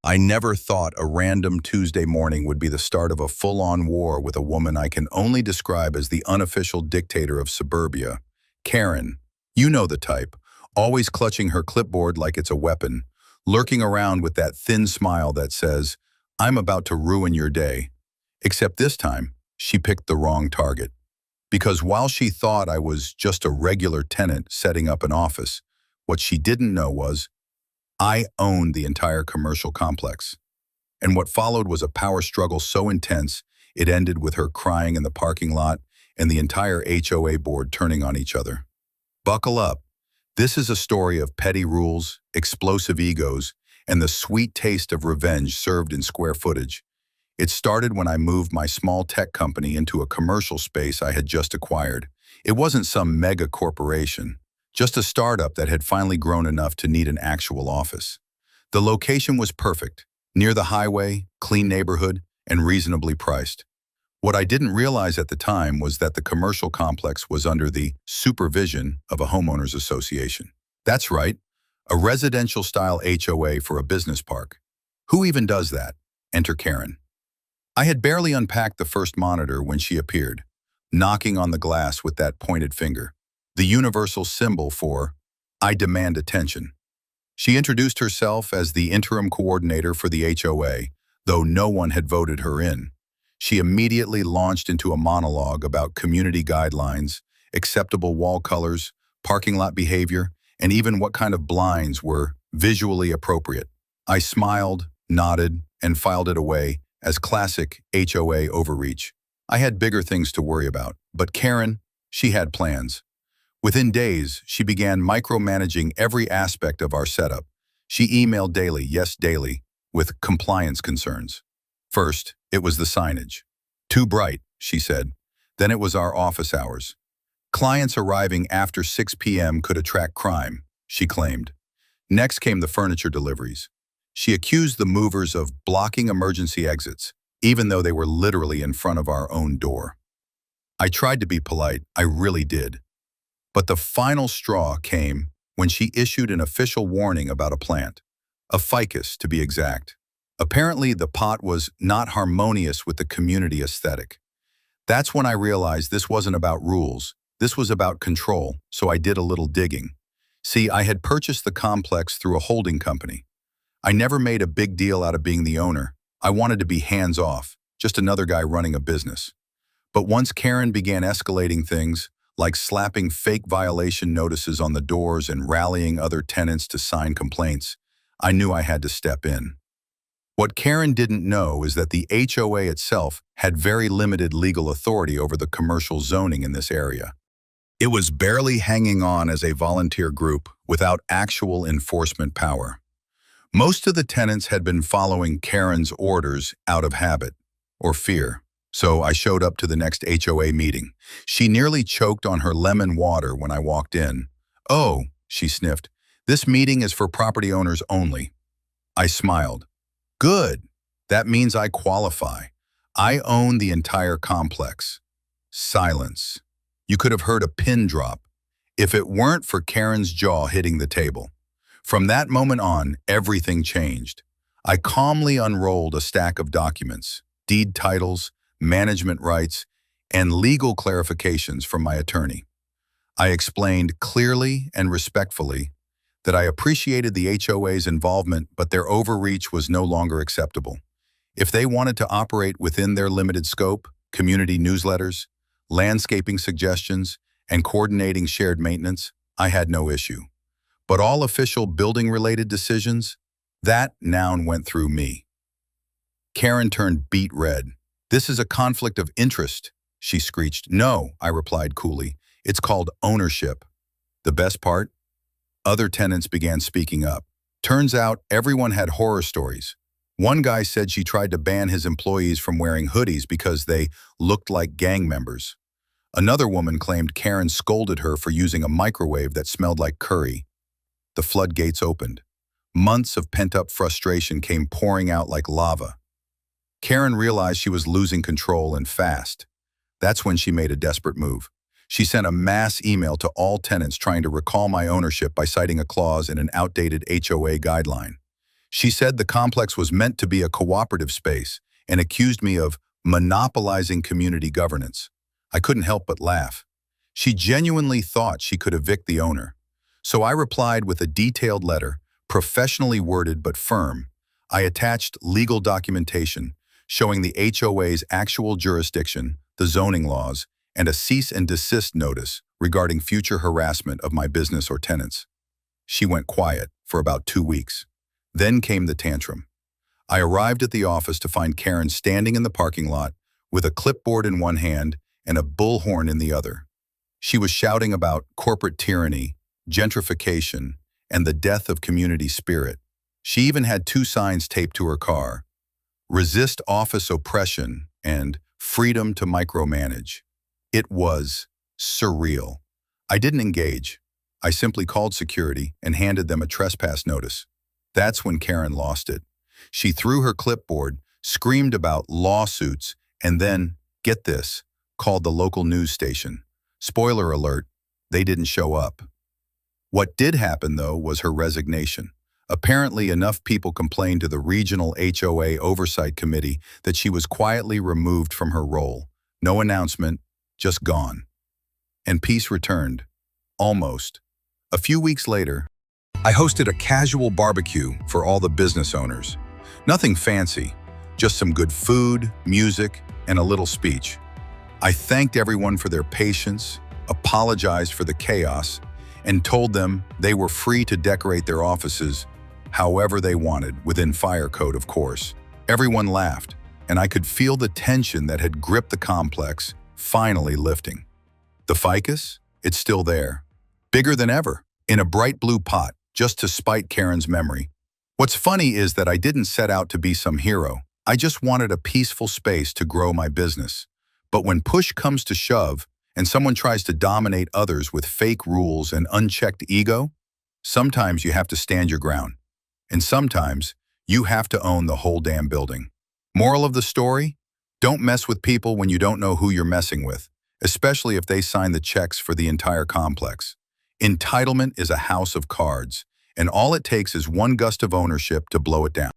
I never thought a random Tuesday morning would be the start of a full-on war with a woman I can only describe as the unofficial dictator of suburbia. Karen. You know the type, always clutching her clipboard like it's a weapon, lurking around with that thin smile that says, "I'm about to ruin your day." Except this time, she picked the wrong target. Because while she thought I was just a regular tenant setting up an office, what she didn't know was I owned the entire commercial complex. And what followed was a power struggle so intense, it ended with her crying in the parking lot and the entire HOA board turning on each other. Buckle up. This is a story of petty rules, explosive egos, and the sweet taste of revenge served in square footage. It started when I moved my small tech company into a commercial space I had just acquired. It wasn't some mega corporation, just a startup that had finally grown enough to need an actual office. The location was perfect, near the highway, clean neighborhood, and reasonably priced. What I didn't realize at the time was that the commercial complex was under the supervision of a homeowners association. That's right, a residential-style HOA for a business park. Who even does that? Enter Karen. I had barely unpacked the first monitor when she appeared, knocking on the glass with that pointed finger, the universal symbol for, "I demand attention." She introduced herself as the interim coordinator for the HOA, though no one had voted her in. She immediately launched into a monologue about community guidelines, acceptable wall colors, parking lot behavior, and even what kind of blinds were visually appropriate. I smiled, nodded, and filed it away as classic HOA overreach. I had bigger things to worry about, but Karen, she had plans. Within days, she began micromanaging every aspect of our setup. She emailed daily, yes daily, with compliance concerns. First, it was the signage. Too bright, she said. Then it was our office hours. Clients arriving after 6 p.m. could attract crime, she claimed. Next came the furniture deliveries. She accused the movers of blocking emergency exits, even though they were literally in front of our own door. I tried to be polite, I really did. But the final straw came when she issued an official warning about a plant, a ficus to be exact. Apparently, the pot was not harmonious with the community aesthetic. That's when I realized this wasn't about rules, this was about control, so I did a little digging. See, I had purchased the complex through a holding company. I never made a big deal out of being the owner. I wanted to be hands-off, just another guy running a business. But once Karen began escalating things, like slapping fake violation notices on the doors and rallying other tenants to sign complaints, I knew I had to step in. What Karen didn't know is that the HOA itself had very limited legal authority over the commercial zoning in this area. It was barely hanging on as a volunteer group without actual enforcement power. Most of the tenants had been following Karen's orders out of habit or fear. So I showed up to the next HOA meeting. She nearly choked on her lemon water when I walked in. "Oh," she sniffed, "this meeting is for property owners only." I smiled. "Good. That means I qualify. I own the entire complex." Silence. You could have heard a pin drop if it weren't for Karen's jaw hitting the table. From that moment on, everything changed. I calmly unrolled a stack of documents, deed titles, management rights, and legal clarifications from my attorney. I explained clearly and respectfully that I appreciated the HOA's involvement, but their overreach was no longer acceptable. If they wanted to operate within their limited scope, community newsletters, landscaping suggestions, and coordinating shared maintenance, I had no issue. But all official building-related decisions, that now went through me. Karen turned beet red. "This is a conflict of interest," she screeched. "No," I replied coolly. "It's called ownership." The best part? Other tenants began speaking up. Turns out everyone had horror stories. One guy said she tried to ban his employees from wearing hoodies because they looked like gang members. Another woman claimed Karen scolded her for using a microwave that smelled like curry. The floodgates opened. Months of pent-up frustration came pouring out like lava. Karen realized she was losing control and fast. That's when she made a desperate move. She sent a mass email to all tenants trying to recall my ownership by citing a clause in an outdated HOA guideline. She said the complex was meant to be a cooperative space and accused me of monopolizing community governance. I couldn't help but laugh. She genuinely thought she could evict the owner. So I replied with a detailed letter, professionally worded but firm. I attached legal documentation showing the HOA's actual jurisdiction, the zoning laws, and a cease and desist notice regarding future harassment of my business or tenants. She went quiet for about 2 weeks. Then came the tantrum. I arrived at the office to find Karen standing in the parking lot with a clipboard in one hand and a bullhorn in the other. She was shouting about corporate tyranny, gentrification, and the death of community spirit. She even had 2 signs taped to her car: "Resist office oppression" and "Freedom to micromanage." It was surreal. I didn't engage. I simply called security and handed them a trespass notice. That's when Karen lost it. She threw her clipboard, screamed about lawsuits, and then, get this, called the local news station. Spoiler alert, they didn't show up. What did happen, though, was her resignation. Apparently, enough people complained to the regional HOA oversight committee that she was quietly removed from her role. No announcement, just gone. And peace returned. Almost. A few weeks later, I hosted a casual barbecue for all the business owners. Nothing fancy, just some good food, music, and a little speech. I thanked everyone for their patience, apologized for the chaos, and told them they were free to decorate their offices however they wanted, within fire code, of course. Everyone laughed, and I could feel the tension that had gripped the complex finally lifting. The ficus? It's still there. Bigger than ever, in a bright blue pot, just to spite Karen's memory. What's funny is that I didn't set out to be some hero. I just wanted a peaceful space to grow my business. But when push comes to shove, and someone tries to dominate others with fake rules and unchecked ego, sometimes you have to stand your ground. And sometimes you have to own the whole damn building. Moral of the story? Don't mess with people when you don't know who you're messing with, especially if they sign the checks for the entire complex. Entitlement is a house of cards, and all it takes is one gust of ownership to blow it down.